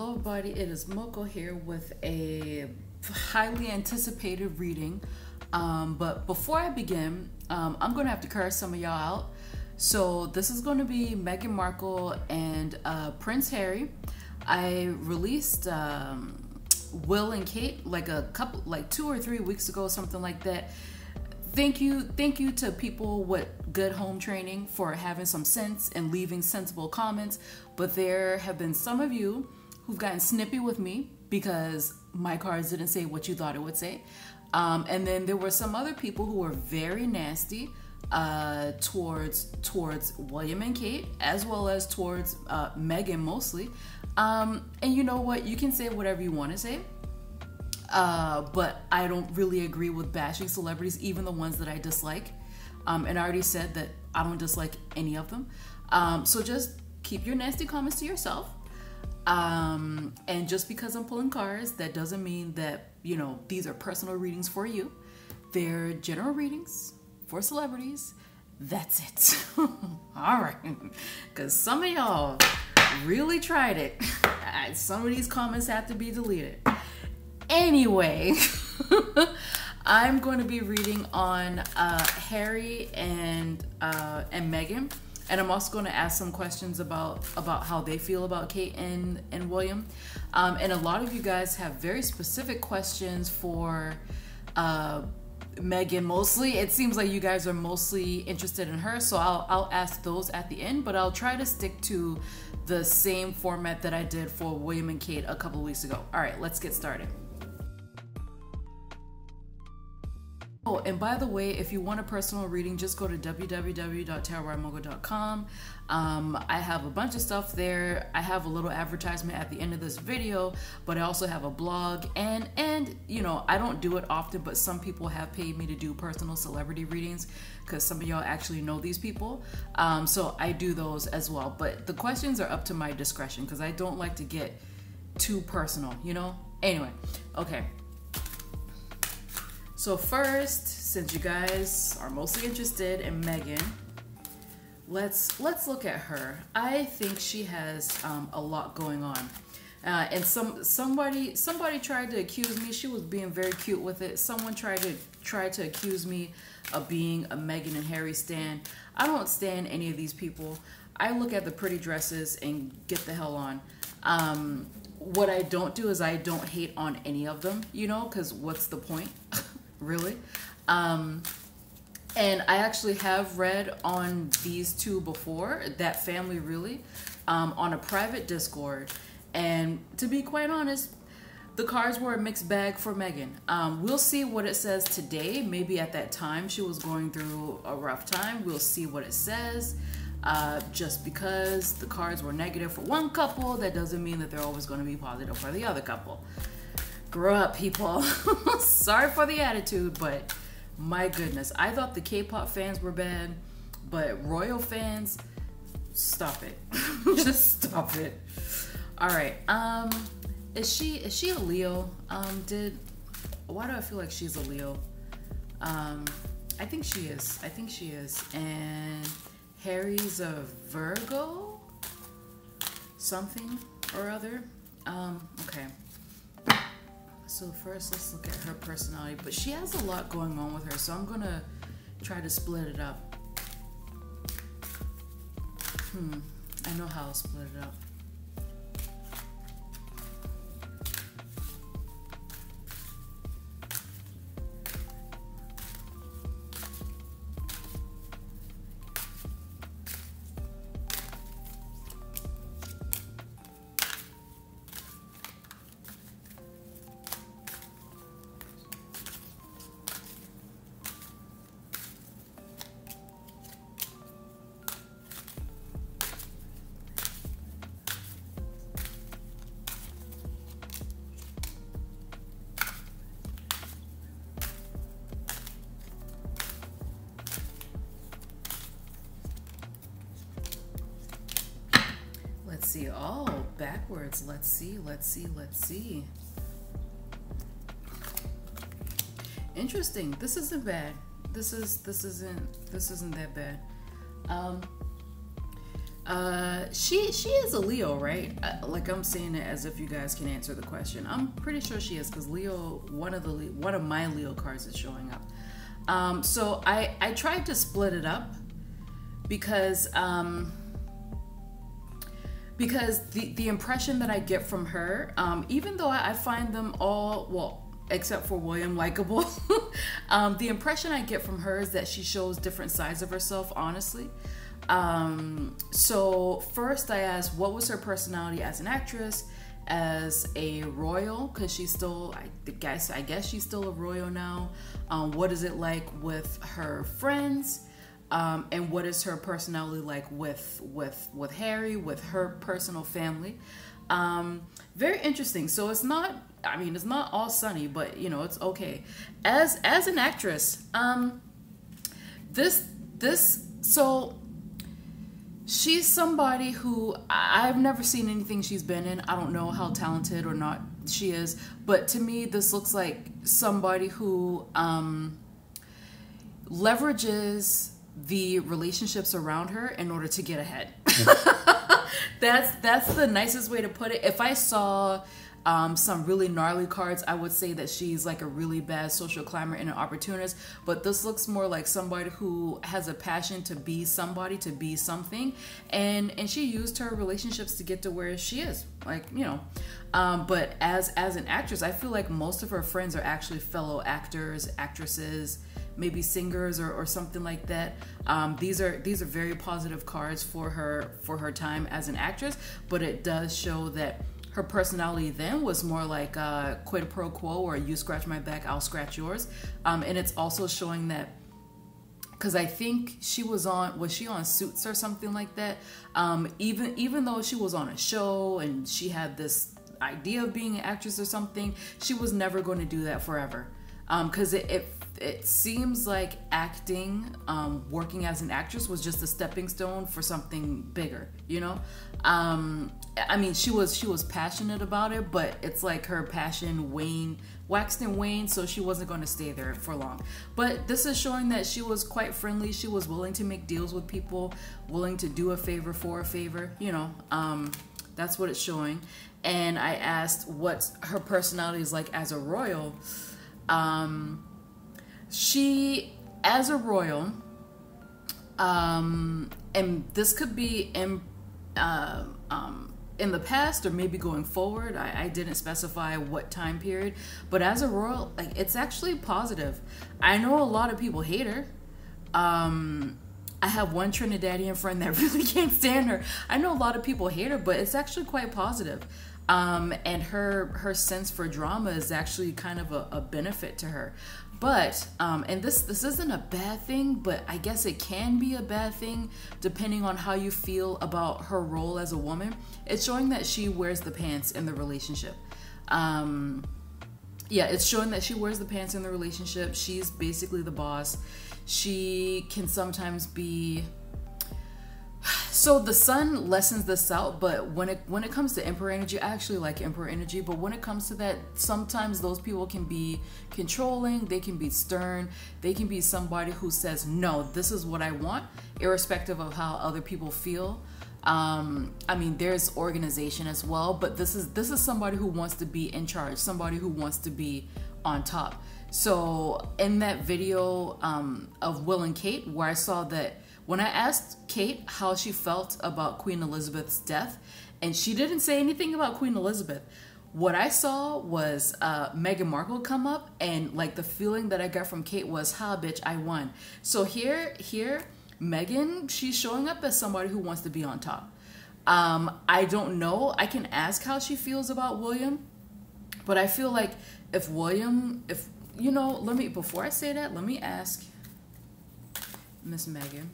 Hello everybody, it is Moko here with a highly anticipated reading. But before I begin, I'm going to have to curse some of y'all out. So this is going to be Meghan Markle and Prince Harry. I released Will and Kate like 2 or 3 weeks ago, something like that. Thank you to people with good home training for having some sense and leaving sensible comments. But there have been some of you who've gotten snippy with me because my cards didn't say what you thought it would say. And then there were some other people who were very nasty towards William and Kate, as well as towards Meghan mostly. And you know what? You can say whatever you want to say. But I don't really agree with bashing celebrities, even the ones that I dislike. And I already said that I don't dislike any of them. So just keep your nasty comments to yourself. And just because I'm pulling cards, that doesn't mean that, you know, these are personal readings for you. They're general readings for celebrities. That's it. All right. Because some of y'all really tried it. Some of these comments have to be deleted. Anyway, I'm going to be reading on Harry and Meghan, and I'm also going to ask some questions about how they feel about Kate and William. And a lot of you guys have very specific questions for Meghan mostly. It seems like you guys are mostly interested in her, so I'll ask those at the end, but I'll try to stick to the same format that I did for William and Kate a couple weeks ago. All right, let's get started. Oh, and by the way, if you want a personal reading, just go to www.tarotbymogo.com. I have a bunch of stuff there. I have a little advertisement at the end of this video, but I also have a blog, and you know, I don't do it often, but some people have paid me to do personal celebrity readings because some of y'all actually know these people. So I do those as well, but the questions are up to my discretion because I don't like to get too personal, you know? Anyway, okay. So first, since you guys are mostly interested in Meghan, let's look at her. I think she has a lot going on, and somebody tried to accuse me. She was being very cute with it. Someone tried to accuse me of being a Meghan and Harry stan. I don't stan any of these people. I look at the pretty dresses and get the hell on. What I don't do is I don't hate on any of them, you know, because what's the point? Really? And I actually have read on these two before, that family really, on a private Discord. And to be quite honest, the cards were a mixed bag for Meghan. We'll see what it says today. Maybe at that time she was going through a rough time. We'll see what it says. Just because the cards were negative for one couple, that doesn't mean that they're always going to be positive for the other couple. Grow up, people. Sorry for the attitude, but my goodness. I thought the K-pop fans were bad, but royal fans, stop it. Just stop it. All right. Is she a Leo? Why do I feel like she's a Leo? I think she is. And Harry's a Virgo? Something or other. Okay. So first, let's look at her personality. But she has a lot going on with her, so I'm gonna try to split it up. I know how I'll split it up. Let's see. Oh, backwards. Let's see. Interesting. This isn't bad. This isn't that bad. She is a Leo, right? Like I'm saying it as if you guys can answer the question. I'm pretty sure she is, because Leo, one of my Leo cards is showing up. So I tried to split it up because the impression that I get from her, even though I find them all, well, except for William, likable, the impression I get from her is that she shows different sides of herself, honestly. So first I asked, what was her personality as an actress, as a royal, because she's still, I guess she's still a royal now. What is it like with her friends? And what is her personality like with Harry, with her personal family? Very interesting. So it's not, I mean, it's not all sunny, but you know, it's okay. As an actress, so she's somebody who I've never seen anything she's been in. I don't know how talented or not she is, but to me, this looks like somebody who leverages the relationships around her in order to get ahead. That's the nicest way to put it. If I saw some really gnarly cards, I would say that she's like a really bad social climber and an opportunist, but this looks more like somebody who has a passion to be somebody, to be something, and she used her relationships to get to where she is, like, you know. But as an actress, I feel like most of her friends are actually fellow actors, actresses, maybe singers or something like that. These are very positive cards for her time as an actress, but it does show that her personality then was more like quid pro quo, or you scratch my back, I'll scratch yours. And it's also showing that, because I think she was she on Suits or something like that? Even though she was on a show and she had this idea of being an actress or something, she was never going to do that forever. Because it seems like acting, working as an actress was just a stepping stone for something bigger, you know? I mean, she was passionate about it, but it's like her passion waxed and waned, so she wasn't going to stay there for long. But this is showing that she was quite friendly. She was willing to make deals with people, willing to do a favor for a favor, you know? That's what it's showing. And I asked what her personality is like as a royal. She, as a royal, and this could be in the past or maybe going forward. I didn't specify what time period, but as a royal, like, it's actually positive. I know a lot of people hate her. I have one Trinidadian friend that really can't stand her. I know a lot of people hate her, but it's actually quite positive. And her sense for drama is actually kind of a benefit to her. But, and this isn't a bad thing, but I guess it can be a bad thing depending on how you feel about her role as a woman. It's showing that she wears the pants in the relationship. Yeah, it's showing that she wears the pants in the relationship. She's basically the boss. She can sometimes be... So the sun lessens this out, but when it comes to Emperor energy, I actually like Emperor energy, but when it comes to that, sometimes those people can be controlling, they can be stern, they can be somebody who says, no, this is what I want, irrespective of how other people feel. I mean, there's organization as well, but this is somebody who wants to be in charge, somebody who wants to be on top. So in that video of Will and Kate, where I saw that, when I asked Kate how she felt about Queen Elizabeth's death, and she didn't say anything about Queen Elizabeth, what I saw was Meghan Markle come up, and like the feeling that I got from Kate was, ha, bitch, I won. So here, Meghan, she's showing up as somebody who wants to be on top. I don't know. I can ask how she feels about William, but I feel like if you know, before I say that, let me ask Miss Meghan.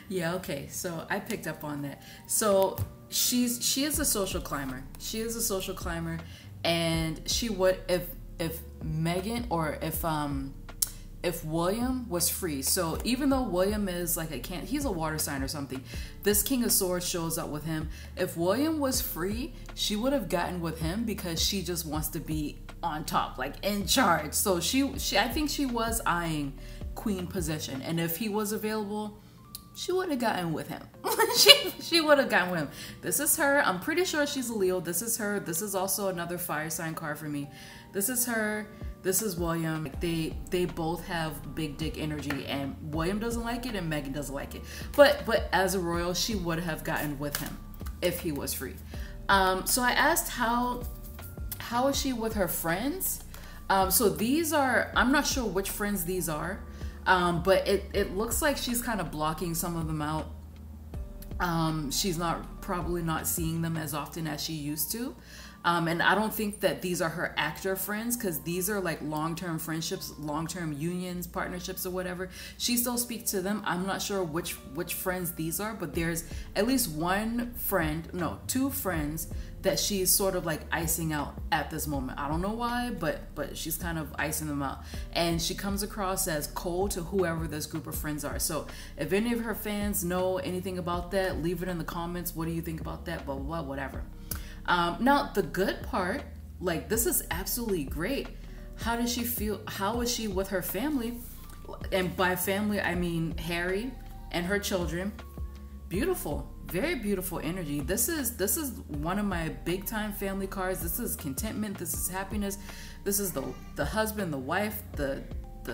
Yeah, okay, so I picked up on that. So she is a social climber. She is a social climber, and she would, if Meghan, or if if William was free. So even though William is like he's a water sign or something, this King of Swords shows up with him. If William was free, she would have gotten with him because she just wants to be on top, like in charge. So she I think she was eyeing queen position, and if he was available, she would have gotten with him. she would have gotten with him. This is her. I'm pretty sure she's a Leo. This is her. This is also another fire sign card for me. This is her. This is William. They both have big dick energy, and William doesn't like it, and Meghan doesn't like it. But as a royal, she would have gotten with him if he was free. So I asked how is she with her friends? So these are, I'm not sure which friends these are. But it looks like she's kind of blocking some of them out. She's probably not seeing them as often as she used to. And I don't think that these are her actor friends, because these are like long-term friendships, long-term unions, partnerships, or whatever. She still speaks to them. I'm not sure which friends these are, but there's at least two friends that she's sort of like icing out at this moment. I don't know why, but she's kind of icing them out. And she comes across as cold to whoever this group of friends are. So if any of her fans know anything about that, leave it in the comments. What do you think about that? Blah, blah, blah, whatever. Now, the good part, like, this is absolutely great. How does she feel? How is she with her family? And by family, I mean Harry and her children. Beautiful, very beautiful energy. This is one of my big time family cards. This is contentment. This is happiness. This is the husband, the wife, the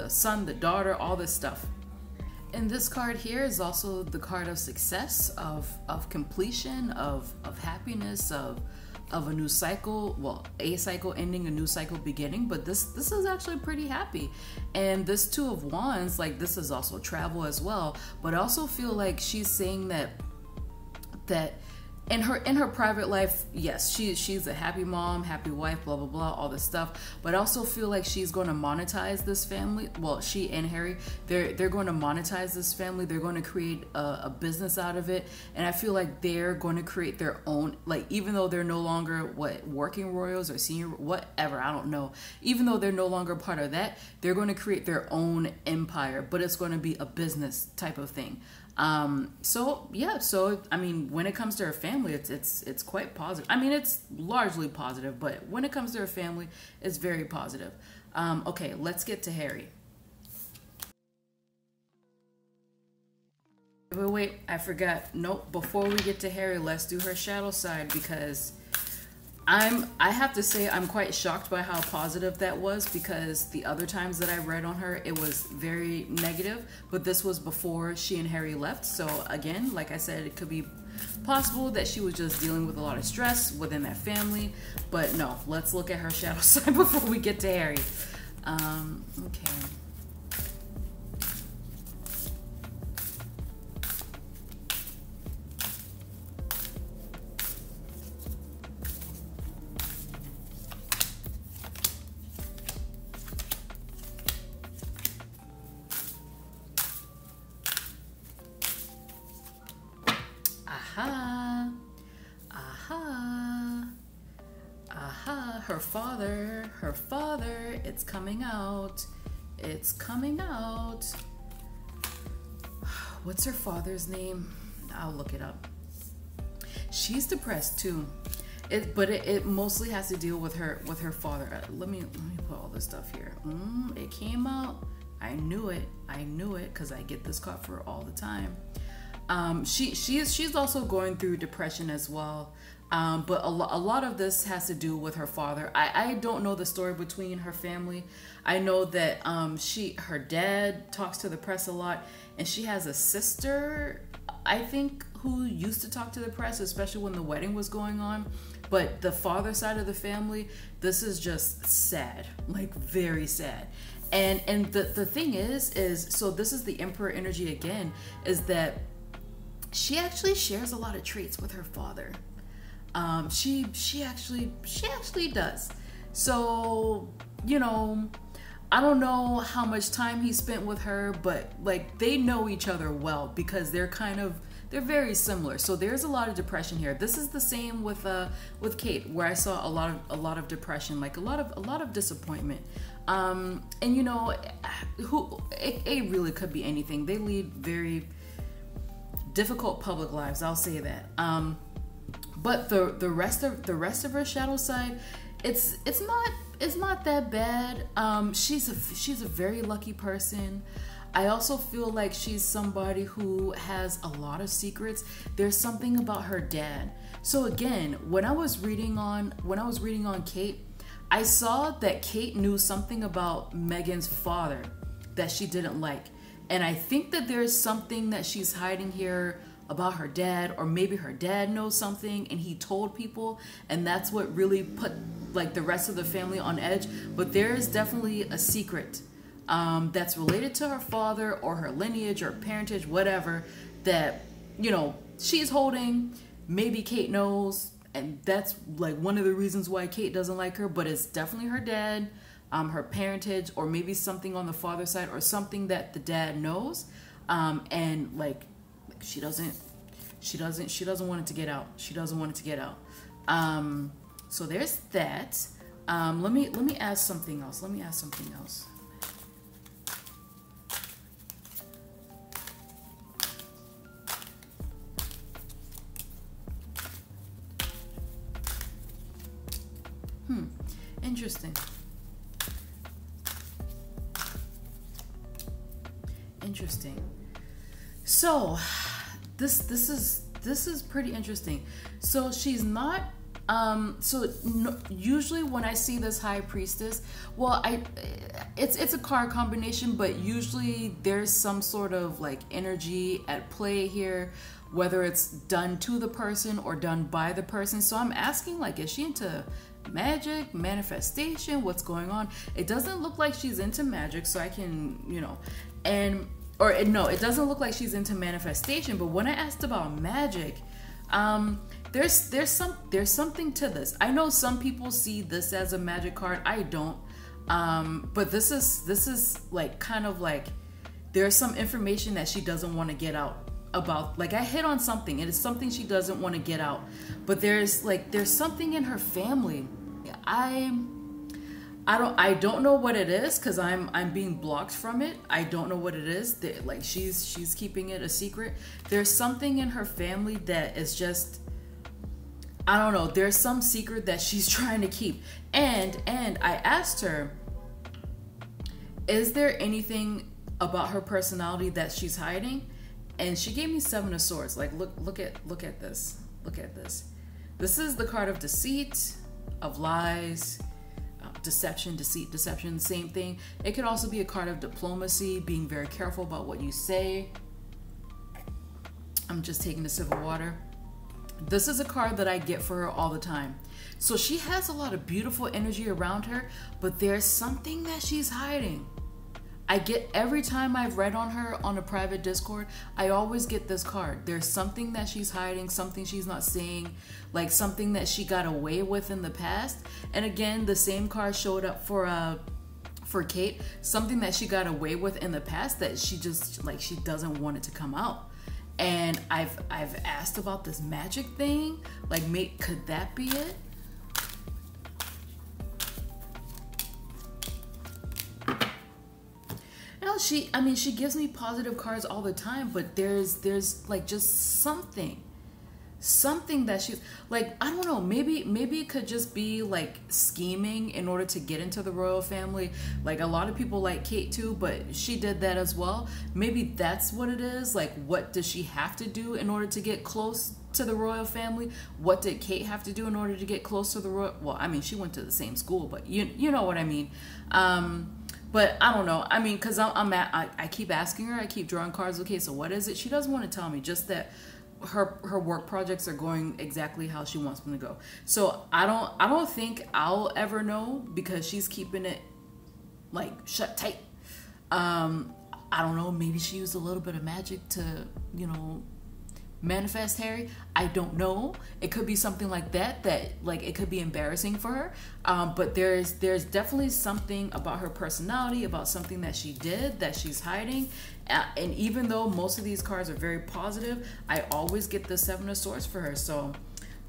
son, the daughter, all this stuff. And this card here is also the card of success, of completion, of happiness, of a new cycle. Well, a cycle ending, a new cycle beginning. But this is actually pretty happy. And this Two of Wands, like, this is also travel as well. But I also feel like she's saying that in her private life, yes, she's a happy mom, happy wife, blah blah blah, all this stuff. But I also feel like she's going to monetize this family. Well, she and Harry, they're going to monetize this family. They're going to create a business out of it. And I feel like they're going to create their own, like, even though they're no longer working royals or senior whatever, I don't know. Even though they're no longer part of that, they're going to create their own empire. But it's going to be a business type of thing. So yeah, so I mean, when it comes to her family, it's quite positive. I mean, it's largely positive, but when it comes to her family, it's very positive. Okay, let's get to Harry. Wait, I forgot. Nope, before we get to Harry, let's do her shadow side, because I have to say I'm quite shocked by how positive that was, because the other times that I read on her, it was very negative, but this was before she and Harry left. So again, like I said, it could be possible that she was just dealing with a lot of stress within that family. But no, let's look at her shadow side before we get to Harry. Okay. Aha, aha, aha, her father, it's coming out, What's her father's name? I'll look it up. She's depressed too. But it mostly has to deal with her father. Let me put all this stuff here. It came out. I knew it, because I get this card for her all the time. She's also going through depression as well, but a lot of this has to do with her father. I don't know the story between her family. I know that her dad talks to the press a lot, and she has a sister, I think, who used to talk to the press, especially when the wedding was going on. But the father side of the family, this is just sad, like very sad. And the thing is so this is the Emperor energy again, is that she actually shares a lot of traits with her father. She actually does. So, you know, I don't know how much time he spent with her, but like, they know each other well, because they're very similar. So there's a lot of depression here. This is the same with Kate, where I saw a lot of depression, like a lot of disappointment. And you know, it really could be anything. They lead very difficult public lives, I'll say that. But the rest of her shadow side, it's not that bad. She's a very lucky person. I also feel like she's somebody who has a lot of secrets. There's something about her dad. So again, when I was reading on Kate, I saw that Kate knew something about Meghan's father that she didn't like. And I think that there's something that she's hiding here about her dad, or maybe her dad knows something and he told people, and that's what really put like the rest of the family on edge. But there is definitely a secret that's related to her father or her lineage or parentage, whatever, that, you know, she's holding. Maybe Kate knows, and that's like one of the reasons why Kate doesn't like her. But it's definitely her dad, her parentage, or maybe something on the father side, or something that the dad knows, and like she doesn't want it to get out. She doesn't want it to get out. So there's that. Let me ask something else. Interesting. So this is pretty interesting. So she's not usually when I see this high priestess, well, it's a card combination, but usually there's some sort of like energy at play here, whether it's done to the person or done by the person. So I'm asking, like, is she into magic, manifestation? What's going on? It doesn't look like she's into magic, so I can, you know, no, it doesn't look like she's into manifestation. But when I asked about magic, there's something to this. I know some people see this as a magic card. I don't. But this is like kind of like there's some information that she doesn't want to get out about. Like, I hit on something. It is something she doesn't want to get out. But there's something in her family. I don't know what it is, because I'm being blocked from it. I don't know what it is. Like, she's keeping it a secret. There's something in her family that is just, I don't know. There's some secret that she's trying to keep. And I asked her, is there anything about her personality that she's hiding? And she gave me 7 of Swords. Like, look at this. Look at this. This is the card of deceit, of lies, deception, deceit, deception, same thing. It could also be a card of diplomacy, being very careful about what you say. I'm just taking a sip of water. This is a card that I get for her all the time. So she has a lot of beautiful energy around her, but there's something that she's hiding. I get, every time I've read on her on a private Discord, I always get this card. There's something that she's hiding, something she's not saying, like something that she got away with in the past. And again, the same card showed up for Kate, something that she got away with in the past that she just, like, she doesn't want it to come out. And I've asked about this magic thing, like, could that be it? No, she gives me positive cards all the time, but there's like just something that she's like, I don't know, maybe it could just be like scheming in order to get into the royal family. Like, a lot of people like Kate too, but she did that as well. Maybe that's what it is. Like, what does she have to do in order to get close to the royal family? What did Kate have to do in order to get close to the royal? Well, I mean, she went to the same school, but you know what I mean. But I don't know. I mean, because I keep asking her, I keep drawing cards. Okay, so what is it? She doesn't want to tell me, just that her work projects are going exactly how she wants them to go. So I don't think I'll ever know, because she's keeping it like shut tight. I don't know. Maybe she used a little bit of magic to, you know, manifest Harry. I don't know. It could be something like that like it could be embarrassing for her. But there's definitely something about her personality, about something that she did that she's hiding. And even though most of these cards are very positive, I always get the 7 of Swords for her. So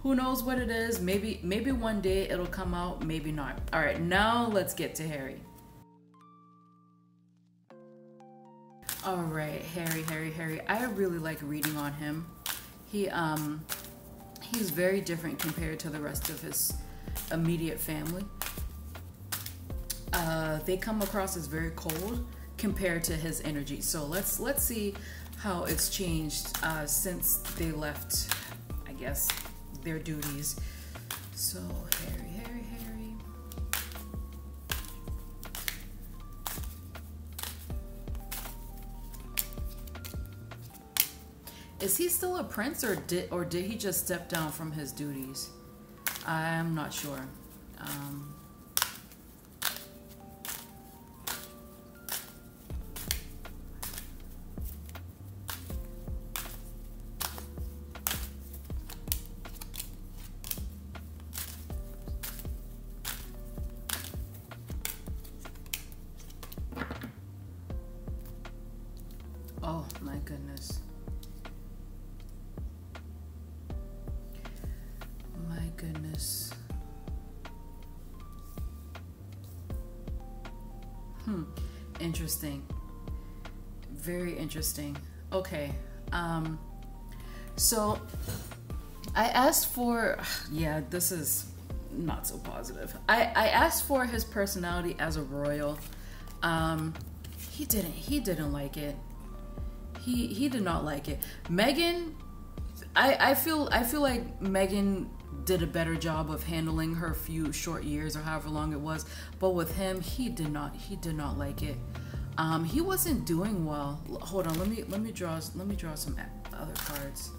who knows what it is? Maybe one day it'll come out, maybe not. All right, now let's get to Harry. All right, Harry. I really like reading on him. He's very different compared to the rest of his immediate family. They come across as very cold compared to his energy. So let's see how it's changed since they left, I guess, their duties. So Harry. Is he still a prince, or did he just step down from his duties? I'm not sure. Oh my goodness. My goodness. Interesting. Very interesting. Okay. So I asked for, yeah, this is not so positive. I asked for his personality as a royal. He didn't like it. He did not like it. Meghan, I feel like Meghan did a better job of handling her few short years or however long it was, but with him, he did not like it. He wasn't doing well. Hold on, let me draw some other cards.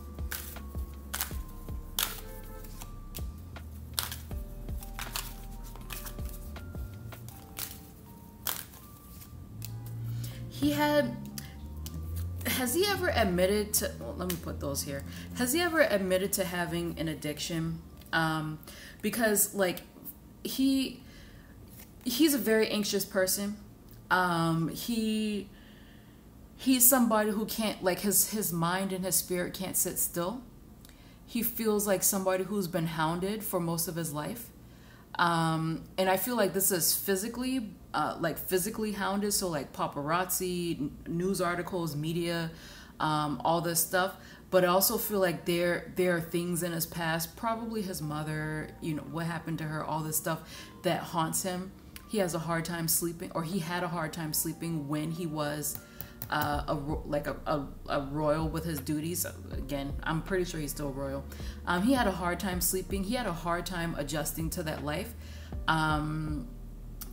Has he ever admitted to, well, let me put those here. Has he ever admitted to having an addiction? Because like he's a very anxious person. He's somebody who can't, like, his mind and his spirit can't sit still. He feels like somebody who's been hounded for most of his life. And I feel like this is physically hounded, so like paparazzi, news articles, media, all this stuff. But I also feel like there are things in his past, probably his mother, you know, what happened to her, all this stuff that haunts him. He has a hard time sleeping, or he had a hard time sleeping when he was a royal with his duties. Again, I'm pretty sure he's still royal. He had a hard time sleeping. He had a hard time adjusting to that life.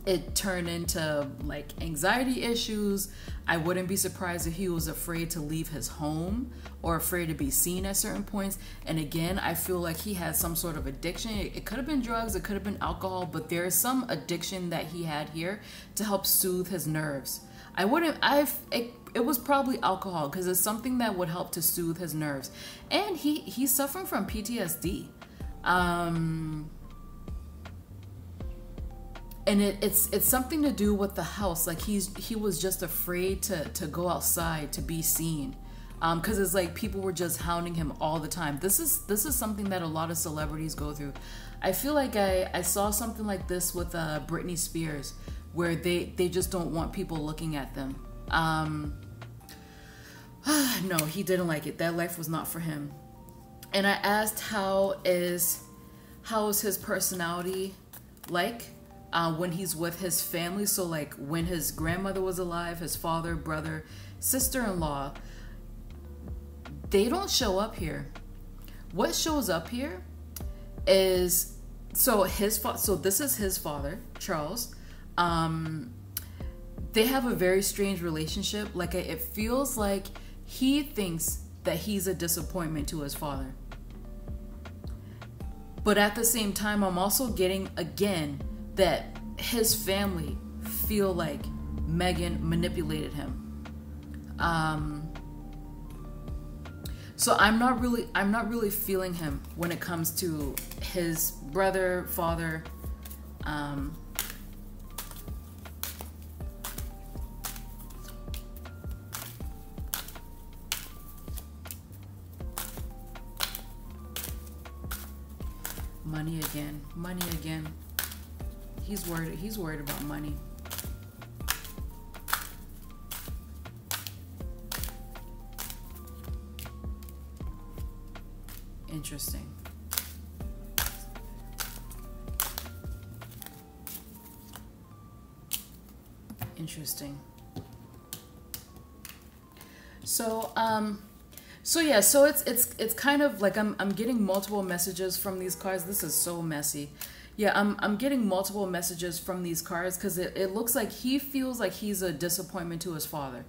It turned into like anxiety issues. I wouldn't be surprised if he was afraid to leave his home or afraid to be seen at certain points. And again, I feel like he had some sort of addiction. It could have been drugs, it could have been alcohol, but there is some addiction that he had here to help soothe his nerves. It was probably alcohol, because it's something that would help to soothe his nerves. And he's suffering from PTSD. And it's something to do with the house. Like he was just afraid to go outside, to be seen. Because it's like people were just hounding him all the time. This is something that a lot of celebrities go through. I feel like I saw something like this with Britney Spears, where they just don't want people looking at them. No, he didn't like it. That life was not for him. And I asked how is his personality like when he's with his family. So like when his grandmother was alive, his father, brother, sister-in-law, they don't show up here. What shows up here is, so this is his father, Charles. They have a very strange relationship. Like it feels like he thinks that he's a disappointment to his father. But at the same time, I'm also getting, again, that his family feel like Meghan manipulated him. So I'm not really feeling him when it comes to his brother, father. Money again. He's worried about money. Interesting. Interesting. So yeah, so it's kind of like I'm getting multiple messages from these cards. This is so messy. Yeah, I'm getting multiple messages from these cards because it looks like he feels like he's a disappointment to his father.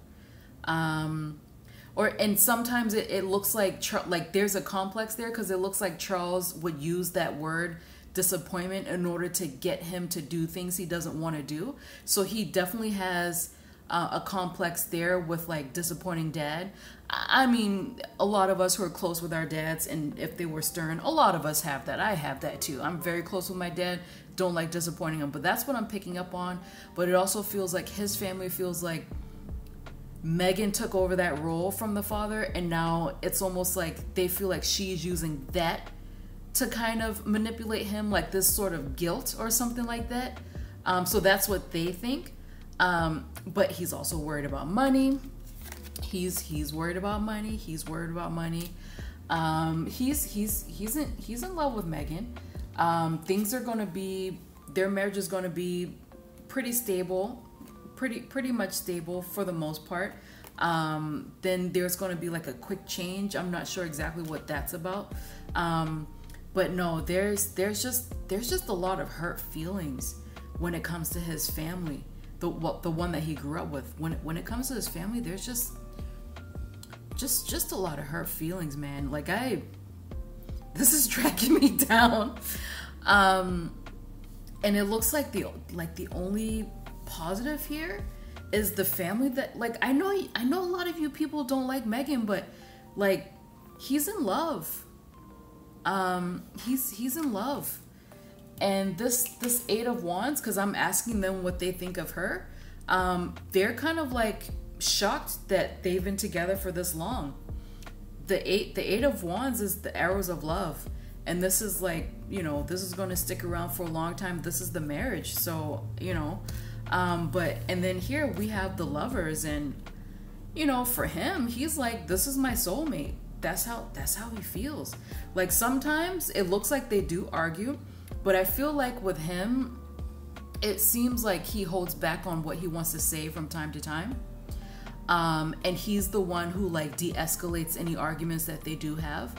And sometimes it looks like there's a complex there because it looks like Charles would use that word disappointment in order to get him to do things he doesn't want to do. So he definitely has a complex there with like disappointing dad. I mean, a lot of us who are close with our dads, and if they were stern, a lot of us have that. I have that too. I'm very close with my dad, don't like disappointing him, but that's what I'm picking up on. But it also feels like his family feels like Meghan took over that role from the father, and now it's almost like they feel like she's using that to kind of manipulate him, like this sort of guilt or something like that. So that's what they think. But he's also worried about money. He's worried about money. He's worried about money. He's in love with Meghan. Things are gonna be, their marriage is gonna be pretty stable, pretty much stable for the most part. Then there's gonna be like a quick change. I'm not sure exactly what that's about. But no, there's just a lot of hurt feelings when it comes to his family. The one that he grew up with. When it comes to his family, there's just a lot of hurt feelings, man. Like this is dragging me down. And it looks like the only positive here is the family that, like, I know a lot of you people don't like Meghan, but like he's in love. He's in love. And this Eight of Wands, because I'm asking them what they think of her, they're kind of like shocked that they've been together for this long. The Eight of Wands is the arrows of love, and this is like, you know, this is going to stick around for a long time. This is the marriage, so you know. And then here we have the Lovers, and you know, for him, he's like, this is my soulmate. That's how he feels. Like sometimes it looks like they do argue, but I feel like with him, it seems like he holds back on what he wants to say from time to time. And he's the one who like de-escalates any arguments that they do have.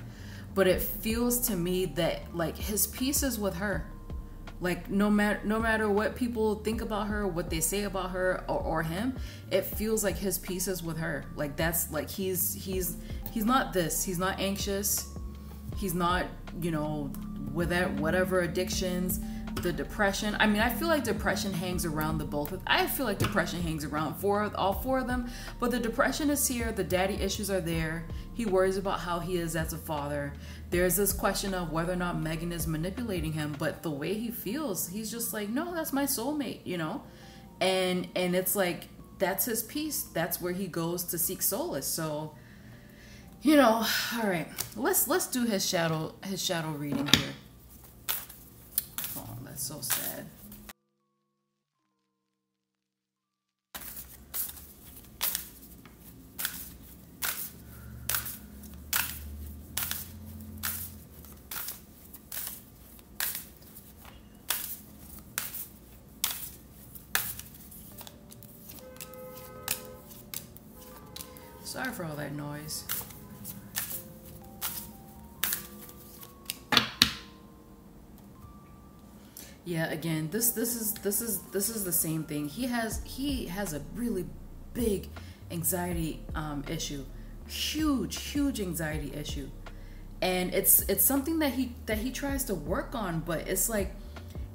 But it feels to me that like his peace is with her. Like no matter what people think about her, what they say about her or him, it feels like his peace is with her. Like that's like he's not this. He's not anxious. He's not, you know, with that whatever addictions, the depression. I mean, I feel like depression hangs around the both of. I feel like depression hangs around all four of them. But the depression is here. The daddy issues are there. He worries about how he is as a father. There's this question of whether or not Meghan is manipulating him. But the way he feels, he's just like, no, that's my soulmate, you know. And it's like that's his peace. That's where he goes to seek solace. So, you know, all right, let's do his shadow reading here. Oh, that's so sad. Sorry for all that noise. Yeah, again, this is the same thing. He has a really big anxiety issue, huge anxiety issue, and it's something that he tries to work on, but it's like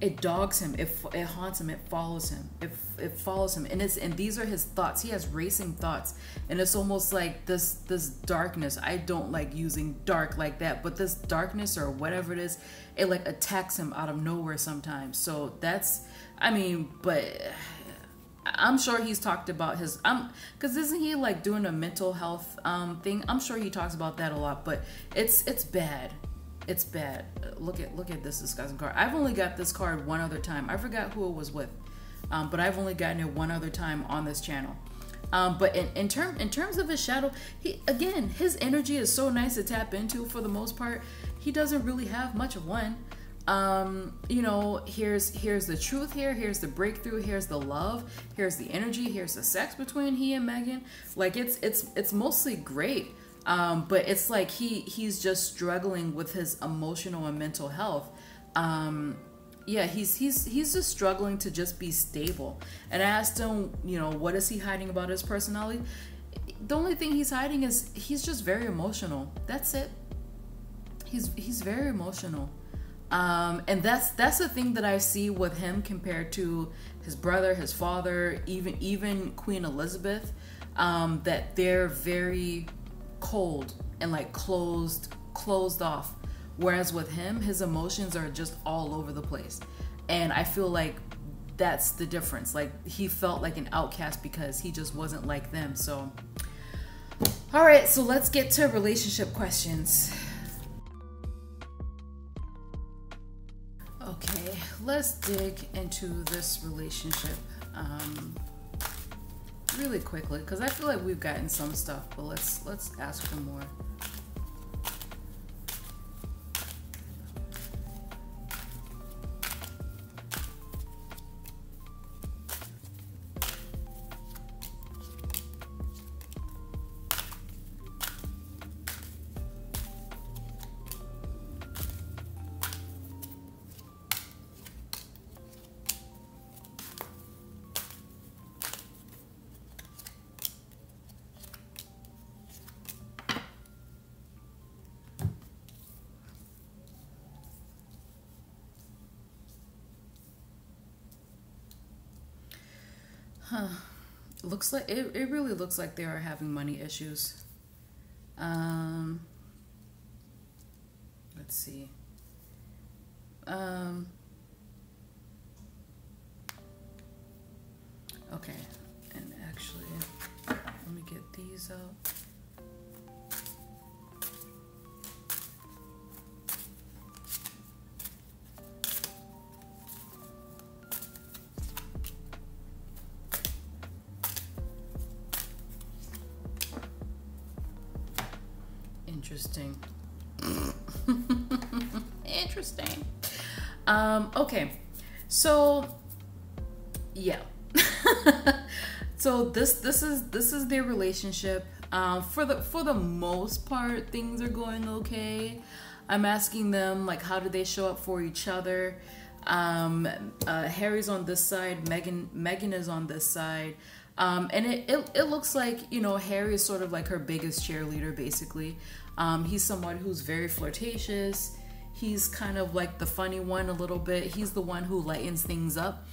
it dogs him, it haunts him, it follows him, it follows him, and these are his thoughts. He has racing thoughts, and it's almost like this darkness. I don't like using dark like that, but this darkness or whatever it is, it like attacks him out of nowhere sometimes. So that's, I mean, but I'm sure he's talked about his because isn't he like doing a mental health thing? I'm sure he talks about that a lot, but it's bad. It's bad. Look at this disgusting card. I've only got this card one other time. I forgot who it was with, but I've only gotten it one other time on this channel. But in terms of his shadow, his energy is so nice to tap into for the most part. he doesn't really have much of one. You know, here's the truth here, here's the breakthrough, here's the love, here's the energy, here's the sex between he and Meghan. Like it's mostly great. But it's like he's just struggling with his emotional and mental health. Yeah, he's just struggling to just be stable. And I asked him, you know, what is he hiding about his personality? The only thing he's hiding is he's just very emotional. That's it. He's very emotional. And that's the thing that I see with him compared to his brother, his father, even Queen Elizabeth, that they're very cold and like closed off. Whereas with him, his emotions are just all over the place. And I feel like that's the difference. Like he felt like an outcast because he just wasn't like them. So, all right, so let's get to relationship questions. Okay, let's dig into this relationship really quickly because I feel like we've gotten some stuff, but let's ask for more. Huh. Looks like it really looks like they are having money issues. Let's see. Okay, and actually, let me get these out. Interesting. Interesting. Okay. So yeah. So this is their relationship. For the most part, things are going okay. I'm asking them like how do they show up for each other. Harry's on this side, Meghan is on this side. And it looks like, you know, Harry is sort of like her biggest cheerleader, basically. He's someone who's very flirtatious. He's kind of like the funny one a little bit. He's the one who lightens things up.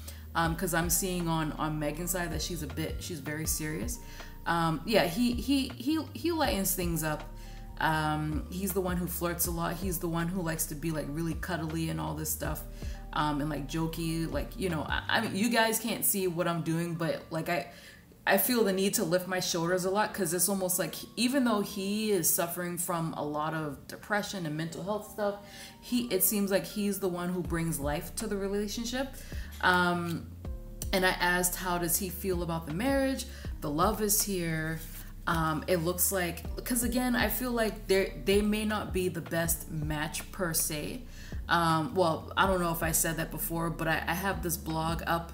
Because I'm seeing on Meghan's side that she's very serious. Yeah, he lightens things up. He's the one who flirts a lot. He's the one who likes to be like really cuddly and all this stuff. And like jokey, like, you know, I mean, you guys can't see what I'm doing, but like I feel the need to lift my shoulders a lot because it's almost like even though he is suffering from a lot of depression and mental health stuff, it seems like he's the one who brings life to the relationship. And I asked, how does he feel about the marriage? The love is here. It looks like, because again, I feel like they may not be the best match per se. Well, I don't know if I said that before, but I have this blog up,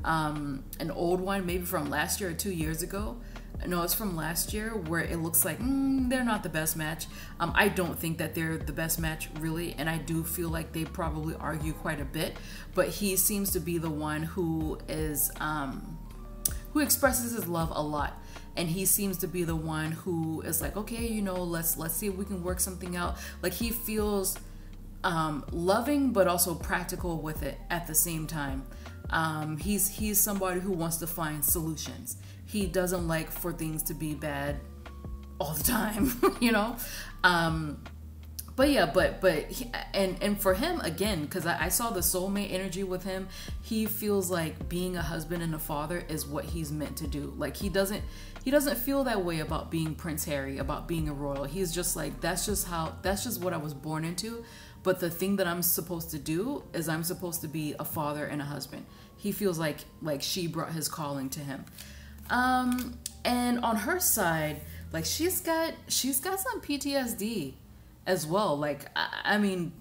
an old one, maybe from last year or 2 years ago. No, it's from last year, where it looks like they're not the best match. I don't think that they're the best match, really, and I do feel like they probably argue quite a bit. But he seems to be the one who is who expresses his love a lot, and he seems to be the one who is like, okay, you know, let's see if we can work something out. Like he feels loving, but also practical with it at the same time. He's somebody who wants to find solutions. He doesn't like for things to be bad all the time, you know? But yeah, and for him, again, because I saw the soulmate energy with him, he feels like being a husband and a father is what he's meant to do. Like he doesn't feel that way about being Prince Harry, about being a royal. He's just like, that's just what I was born into. But the thing that I'm supposed to do is I'm supposed to be a father and a husband. He feels like she brought his calling to him. And on her side, like she's got some PTSD. as well. Like, I mean,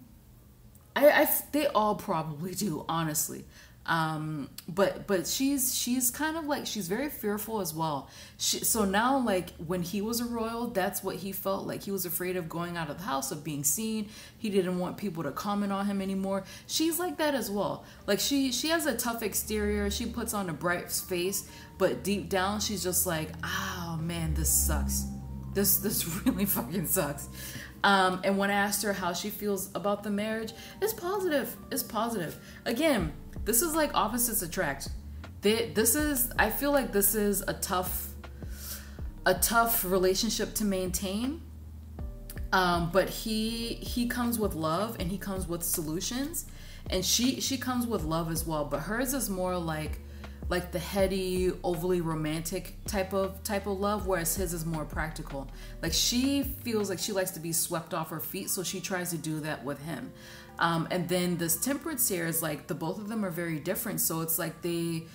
they all probably do, honestly. But she's kind of like, she's very fearful as well. So now, like, when he was a royal, that's what he felt like. He was afraid of going out of the house, of being seen. He didn't want people to comment on him anymore. She's like that as well. Like, she has a tough exterior. She puts on a bright face, but deep down she's just like, oh man, this sucks. This really fucking sucks. And when I asked her how she feels about the marriage, it's positive. It's positive. Again, this is like opposites attract. I feel like this is a tough relationship to maintain. But he comes with love and he comes with solutions, and she comes with love as well. But hers is more like the heady, overly romantic type of love, whereas his is more practical. Like, she feels like she likes to be swept off her feet, so she tries to do that with him. And then this temperance here is like, the both of them are very different, so it's like they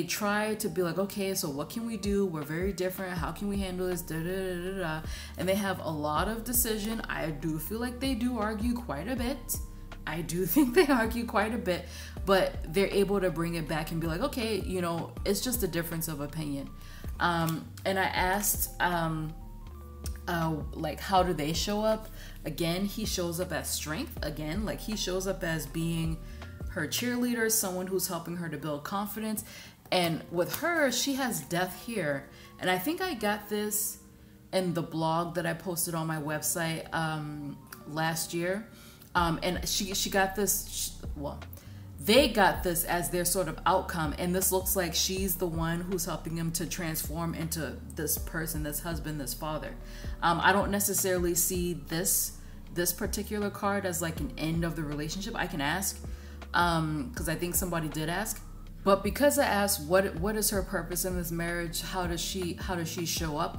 try to be like, okay, so what can we do? We're very different. How can we handle this? Da, da, da, da, da. And they have a lot of decision. I do feel like they do argue quite a bit. I do think they argue quite a bit, but they're able to bring it back and be like, okay, you know, it's just a difference of opinion. And I asked, like, how do they show up? Again, he shows up as strength. Again, like, he shows up as being her cheerleader, someone who's helping her to build confidence. And with her, she has death here. And I think I got this in the blog that I posted on my website last year. And she got this, well, they got this as their sort of outcome, and this looks like she's the one who's helping him to transform into this person, this husband, this father. I don't necessarily see this particular card as like an end of the relationship. I can ask, because I think somebody did ask. But because I asked what is her purpose in this marriage, how does she show up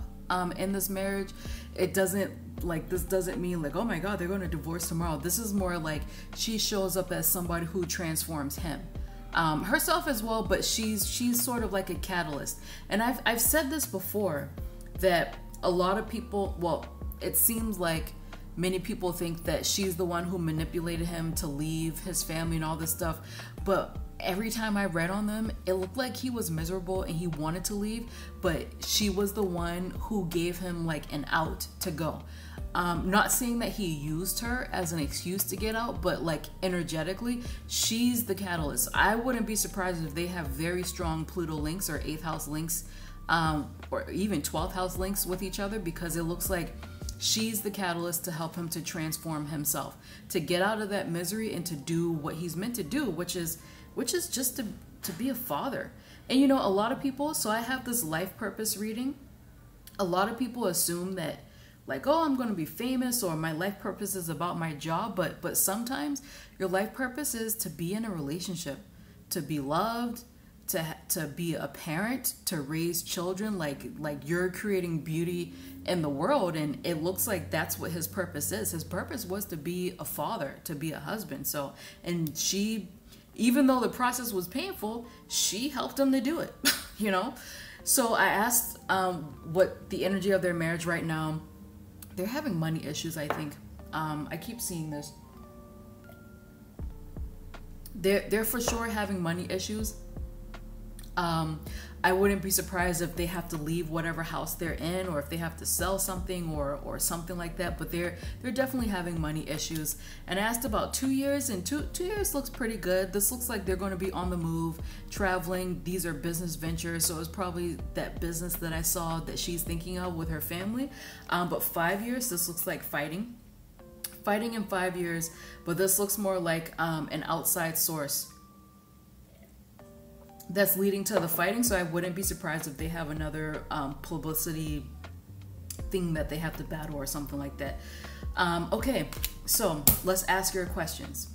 in this marriage, it doesn't, like, this doesn't mean like, oh my god, they're going to divorce tomorrow. This is more like she shows up as somebody who transforms him, herself as well, but she's sort of like a catalyst. And I've said this before, that a lot of people, well, it seems like many people think that she's the one who manipulated him to leave his family and all this stuff, but every time I read on them, it looked like he was miserable and he wanted to leave, but she was the one who gave him like an out to go. Not saying that he used her as an excuse to get out, but like energetically, she's the catalyst. I wouldn't be surprised if they have very strong Pluto links or 8th house links, or even 12th house links with each other, because it looks like she's the catalyst to help him to transform himself, to get out of that misery and to do what he's meant to do, which is just to be a father. And you know, a lot of people, so I have this life purpose reading. A lot of people assume that, like, oh, I'm going to be famous, or my life purpose is about my job, but sometimes your life purpose is to be in a relationship, to be loved, to be a parent, to raise children, like you're creating beauty in the world. And it looks like that's what his purpose is. His purpose was to be a father, to be a husband. So, and she, even though the process was painful, she helped him to do it, you know? So I asked what the energy of their marriage right now. They're having money issues, I think. I keep seeing this. They're for sure having money issues. I wouldn't be surprised if they have to leave whatever house they're in, or if they have to sell something or something like that, but they're definitely having money issues. And I asked about 2 years, and two years looks pretty good. This looks like they're going to be on the move, traveling. These are business ventures, so it's probably that business that I saw that she's thinking of with her family. But 5 years, this looks like fighting in 5 years, but this looks more like an outside source that's leading to the fighting. So I wouldn't be surprised if they have another publicity thing that they have to battle or something like that. Okay, so let's ask your questions.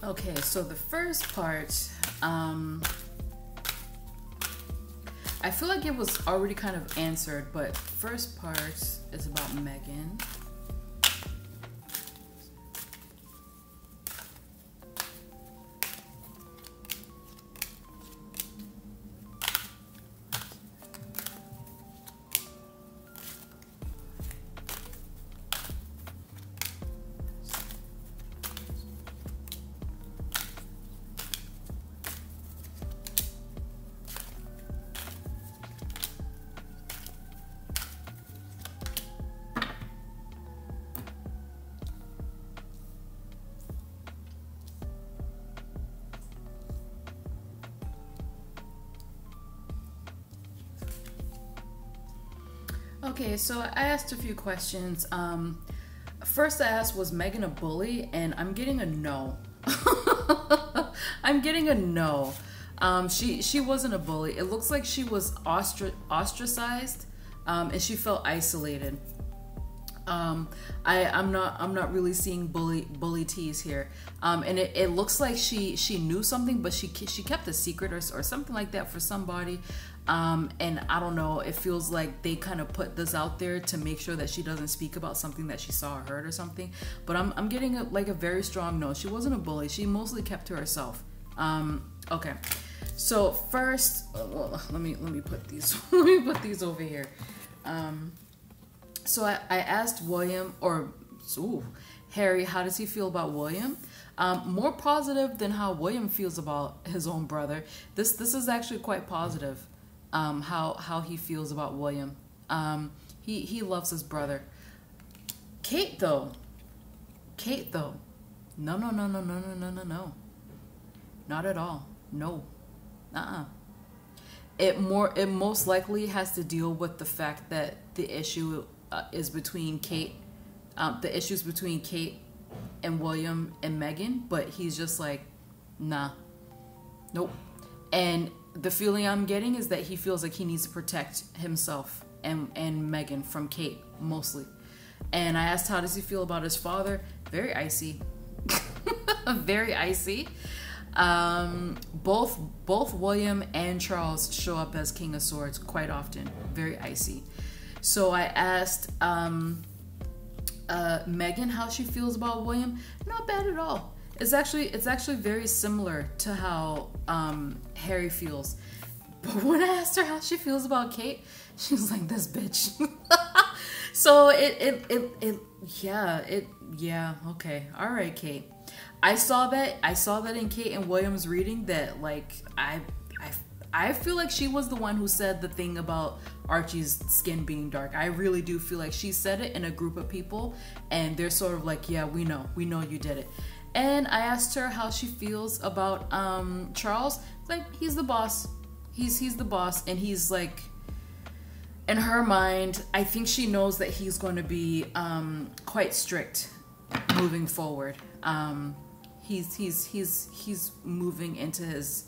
Okay, so the first part, I feel like it was already kind of answered, but first part is about Meghan. Okay, so I asked a few questions. First I asked, was Meghan a bully? And I'm getting a no. I'm getting a no. She wasn't a bully. It looks like she was ostracized, and she felt isolated. I'm not really seeing bully tease here. And it looks like she knew something, but she kept a secret or something like that for somebody. And I don't know, it feels like they kind of put this out there to make sure that she doesn't speak about something that she saw or heard or something. But I'm getting a very strong no. She wasn't a bully. She mostly kept to herself. Okay. So first, well, let me put these let me put these over here. So I asked William, or Harry, how does he feel about William? More positive than how William feels about his own brother. This is actually quite positive. How he feels about William. He loves his brother. Kate though, no, not at all. No. It most likely has to deal with the fact that the issue is between Kate, the issues between Kate and William and Meghan, but he's just like, nah, nope. And the feeling I'm getting is that he feels like he needs to protect himself and Meghan from Kate mostly. And I asked, how does he feel about his father? Very icy. Very icy. Both William and Charles show up as King of Swords quite often. Very icy. So I asked Meghan how she feels about William. Not bad at all. It's actually very similar to how Harry feels. But when I asked her how she feels about Kate, she was like, this bitch. So yeah, okay. All right, Kate. I saw that in Kate and William's reading, that like I feel like she was the one who said the thing about Archie's skin being dark. I really do feel like she said it in a group of people, and they're sort of like, yeah, we know you did it. And I asked her how she feels about Charles. Like, he's the boss. He's the boss, and he's like, in her mind, I think she knows that he's going to be quite strict moving forward. He's moving into his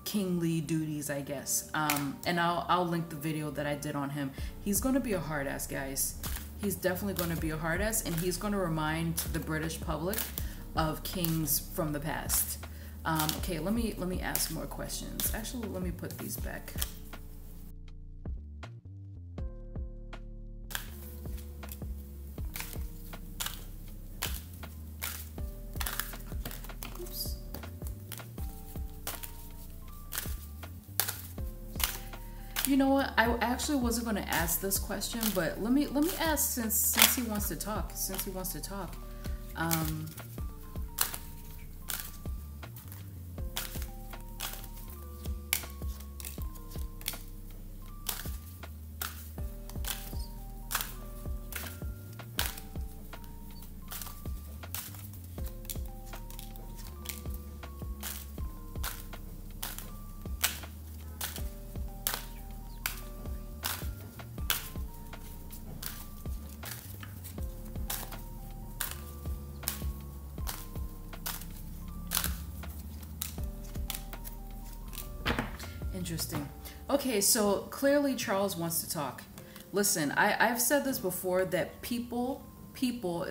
kingly duties, I guess. And I'll link the video that I did on him. He's going to be a hard ass, guys. He's definitely going to be a hard ass, and he's going to remind the British public of kings from the past. Okay, let me ask more questions. Actually, let me put these back. Oops. You know what? I actually wasn't going to ask this question, but let me ask, since he wants to talk. Interesting. Okay, so clearly Charles wants to talk. Listen, I've said this before, that people,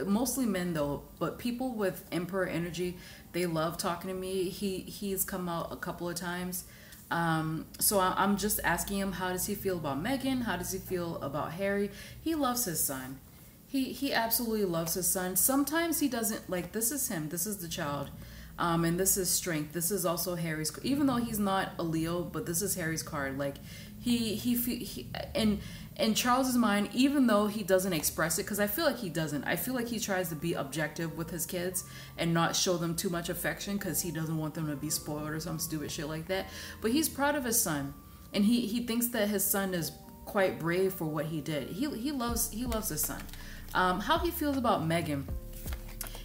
mostly men though, but people with emperor energy, they love talking to me. He's come out a couple of times. So I'm just asking him, how does he feel about Meghan? How does he feel about Harry? He loves his son. He absolutely loves his son. Sometimes he doesn't, like, this is him. This is the child. And this is strength. This is also Harry's, even though he's not a Leo, but this is Harry's card. Like, in Charles's mind, even though he doesn't express it, because I feel like he doesn't. I feel like he tries to be objective with his kids and not show them too much affection because he doesn't want them to be spoiled or some stupid shit like that. But he's proud of his son, and he thinks that his son is quite brave for what he did. He loves his son. How he feels about Meghan?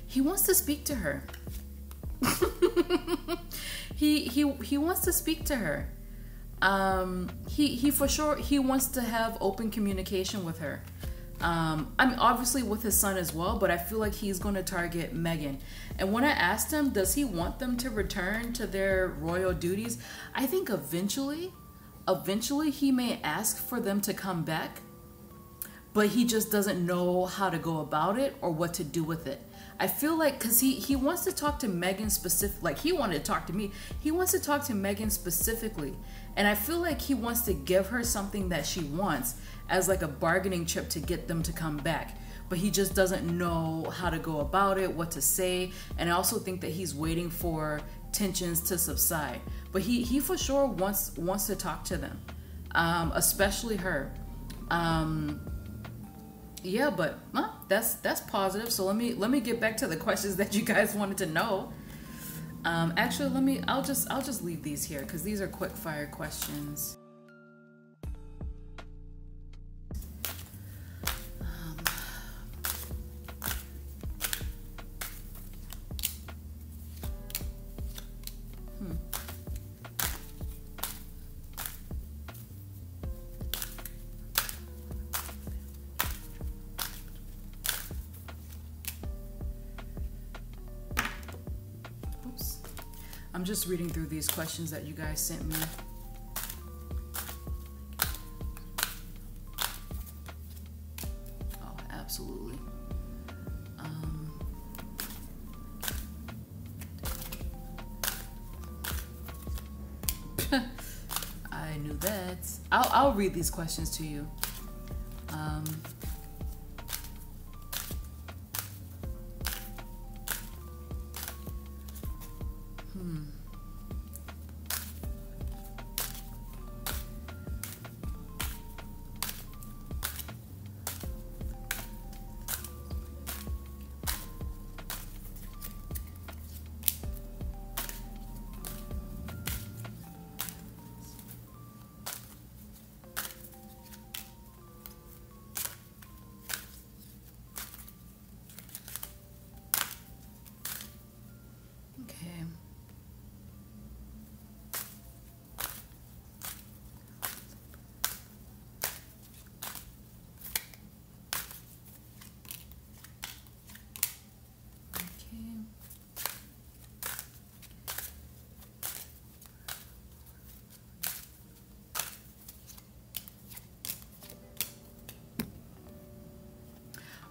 He wants to speak to her. he wants to speak to her. He for sure, he wants to have open communication with her. I mean, obviously with his son as well, but I feel like he's going to target Meghan. And when I asked him, does he want them to return to their royal duties? I think eventually he may ask for them to come back, but he just doesn't know how to go about it or what to do with it. I feel like, because he wants to talk to Meghan specific, like he wanted to talk to me. He wants to talk to Meghan specifically. And I feel like he wants to give her something that she wants as like a bargaining chip to get them to come back. But he just doesn't know how to go about it, what to say. And I also think that he's waiting for tensions to subside. But he for sure wants to talk to them, especially her. Yeah, but that's positive. So let me get back to the questions that you guys wanted to know. Actually, I'll just leave these here because these are quick fire questions. I'm just reading through these questions that you guys sent me. Oh, absolutely. I knew that. I'll read these questions to you.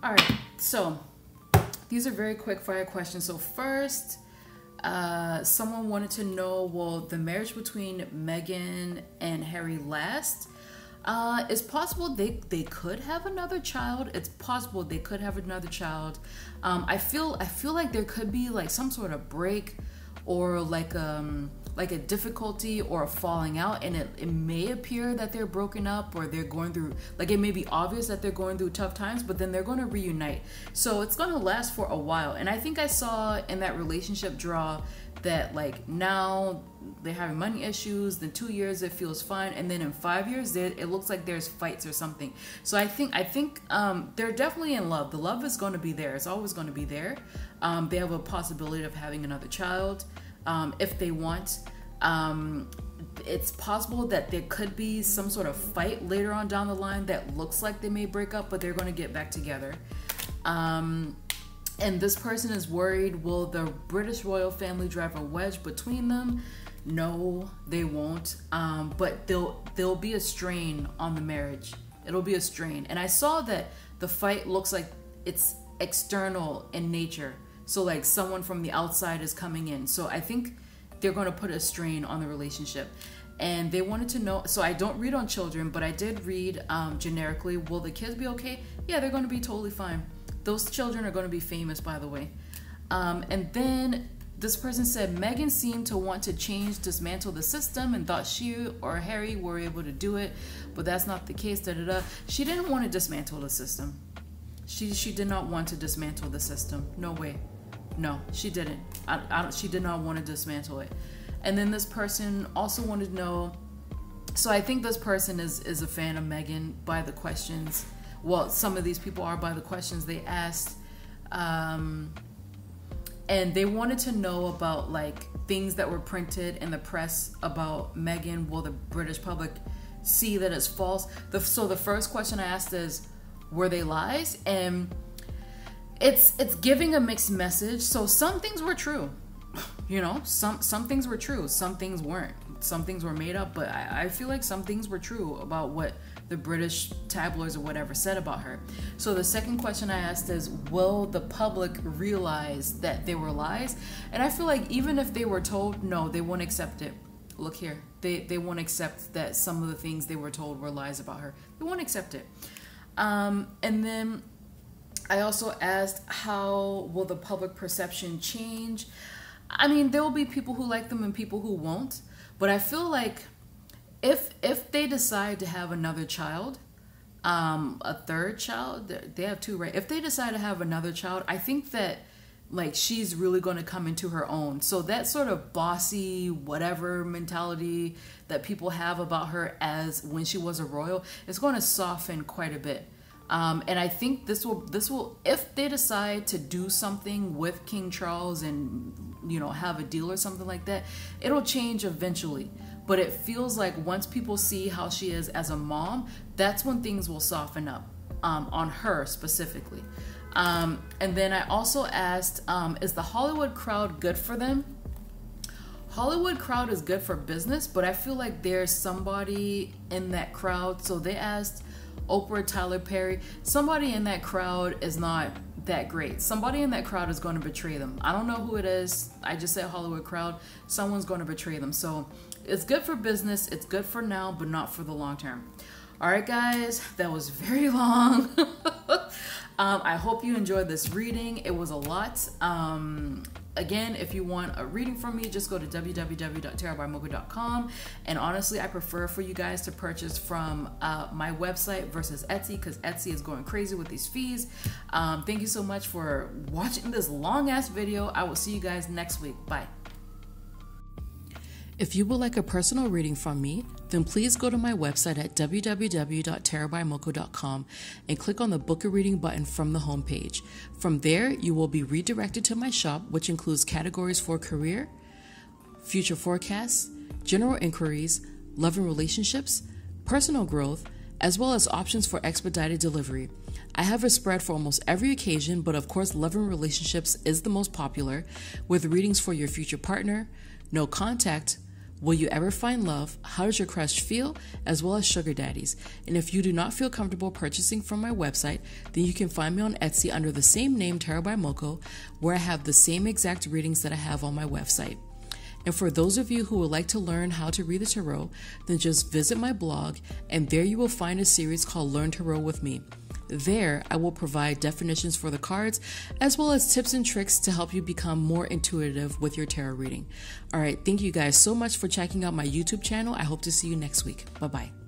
All right, so these are very quick fire questions. So first, someone wanted to know, will the marriage between Meghan and Harry last? It's possible they could have another child. It's possible they could have another child. I feel like there could be like some sort of break or like a difficulty or a falling out, and it may appear that they're broken up or they're going through, like it may be obvious that they're going through tough times, but then they're going to reunite. So it's going to last for a while. And I think I saw in that relationship draw that like now they're having money issues, then 2 years it feels fine, and then in 5 years it looks like there's fights or something. So I think they're definitely in love. The love is going to be there. It's always going to be there. They have a possibility of having another child if they want. It's possible that there could be some sort of fight later on down the line that looks like they may break up, but they're going to get back together. And this person is worried, will the British royal family drive a wedge between them? No, they won't. But there'll be a strain on the marriage. It'll be a strain. And I saw that the fight looks like it's external in nature. So like someone from the outside is coming in. So I think they're going to put a strain on the relationship. And they wanted to know, so I don't read on children, but I did read generically, will the kids be okay? Yeah, they're going to be totally fine. Those children are going to be famous, by the way. And then this person said, Meghan seemed to want to dismantle the system and thought she or Harry were able to do it, but that's not the case, She didn't want to dismantle the system. She did not want to dismantle the system. No way. No, she didn't. She did not want to dismantle it. And then this person also wanted to know, so I think this person is a fan of Meghan by the questions. Well, some of these people are by the questions they asked. And they wanted to know about like things that were printed in the press about Meghan, will the British public see that it's false? So the first question I asked is, were they lies? And it's giving a mixed message. So some things were true, you know, some things were true, some things weren't. Some things were made up, but I feel like some things were true about what the British tabloids or whatever said about her. So the second question I asked is, will the public realize that they were lies? And I feel like even if they were told, no, they won't accept it. Look here, they won't accept that some of the things they were told were lies about her. They won't accept it. And then I also asked, how will the public perception change? I mean, there will be people who like them and people who won't. But I feel like if they decide to have another child, a third child, they have two, right? If they decide to have another child, I think that like she's really going to come into her own. So that sort of bossy whatever mentality that people have about her as when she was a royal is going to soften quite a bit. And I think this will, if they decide to do something with King Charles and, you know, have a deal or something like that, it'll change eventually. But it feels like once people see how she is as a mom, that's when things will soften up, on her specifically. And then I also asked, is the Hollywood crowd good for them? Hollywood crowd is good for business, but I feel like there's somebody in that crowd. So they asked Oprah, Tyler Perry, somebody in that crowd is not that great. Somebody in that crowd is going to betray them. I don't know who it is. I just said Hollywood crowd. Someone's going to betray them. So it's good for business. It's good for now, but not for the long term. All right, guys, that was very long. I hope you enjoyed this reading. It was a lot. Again, if you want a reading from me, just go to www.tarotbymoko.com. And honestly, I prefer for you guys to purchase from my website versus Etsy, because Etsy is going crazy with these fees. Thank you so much for watching this long ass video. I will see you guys next week. Bye. If you would like a personal reading from me, then please go to my website at www.tarotbymoko.com and click on the Book a Reading button from the homepage. From there, you will be redirected to my shop, which includes categories for career, future forecasts, general inquiries, love and relationships, personal growth, as well as options for expedited delivery. I have a spread for almost every occasion, but of course, love and relationships is the most popular, with readings for your future partner, no contact, will you ever find love, how does your crush feel, as well as sugar daddies. And if you do not feel comfortable purchasing from my website, then you can find me on Etsy under the same name, Tarot by Moko, where I have the same exact readings that I have on my website. And for those of you who would like to learn how to read the tarot, then just visit my blog, and there you will find a series called Learn Tarot with Me. There, I will provide definitions for the cards, as well as tips and tricks to help you become more intuitive with your tarot reading. All right, thank you guys so much for checking out my YouTube channel. I hope to see you next week. Bye-bye.